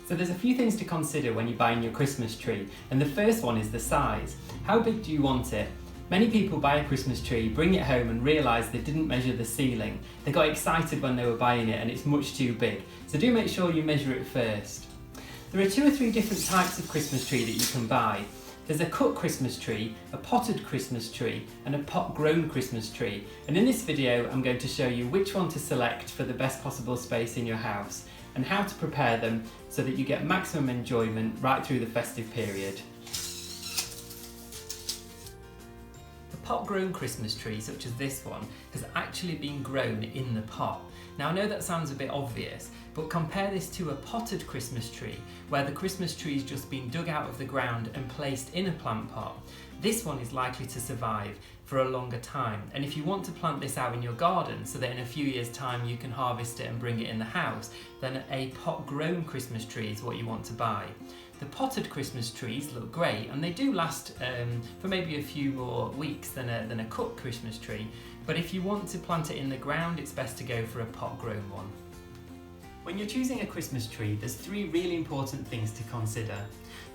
So there's a few things to consider when you're buying your Christmas tree, and the first one is the size. How big do you want it? Many people buy a Christmas tree, bring it home and realise they didn't measure the ceiling. They got excited when they were buying it and it's much too big, so do make sure you measure it first. There are 2 or 3 different types of Christmas tree that you can buy. There's a cut Christmas tree, a potted Christmas tree and a pot-grown Christmas tree, and in this video I'm going to show you which one to select for the best possible space in your house and how to prepare them so that you get maximum enjoyment right through the festive period. The pot-grown Christmas tree, such as this one, has actually been grown in the pot. Now I know that sounds a bit obvious, but compare this to a potted Christmas tree, where the Christmas tree's just been dug out of the ground and placed in a plant pot. This one is likely to survive for a longer time, and if you want to plant this out in your garden so that in a few years' time you can harvest it and bring it in the house, then a pot-grown Christmas tree is what you want to buy. The potted Christmas trees look great and they do last for maybe a few more weeks than a cut Christmas tree, but if you want to plant it in the ground, it's best to go for a pot-grown one. When you're choosing a Christmas tree, there's 3 really important things to consider.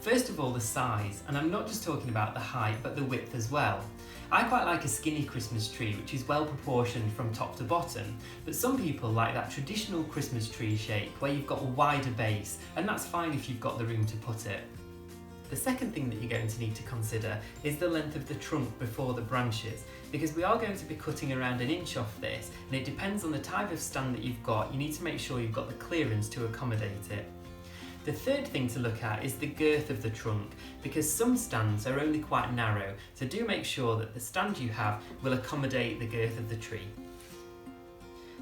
First of all, the size, and I'm not just talking about the height but the width as well. I quite like a skinny Christmas tree which is well proportioned from top to bottom, but some people like that traditional Christmas tree shape where you've got a wider base, and that's fine if you've got the room to put it. The second thing that you're going to need to consider is the length of the trunk before the branches, because we are going to be cutting around 1 inch off this, and it depends on the type of stand that you've got. You need to make sure you've got the clearance to accommodate it. The third thing to look at is the girth of the trunk, because some stands are only quite narrow, so do make sure that the stand you have will accommodate the girth of the tree.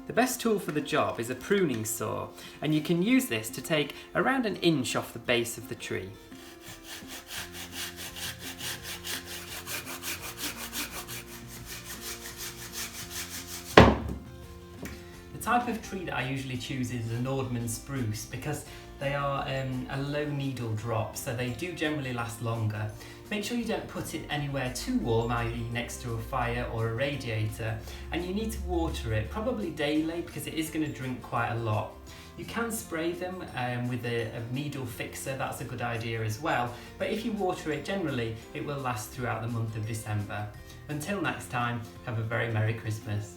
The best tool for the job is a pruning saw, and you can use this to take around 1 inch off the base of the tree. The type of tree that I usually choose is a Nordmann spruce because they are a low needle drop, so they do generally last longer. Make sure you don't put it anywhere too warm, i.e. next to a fire or a radiator, and you need to water it, probably daily because it is going to drink quite a lot. You can spray them with a needle fixer, that's a good idea as well, but if you water it generally, it will last throughout the month of December. Until next time, have a very Merry Christmas.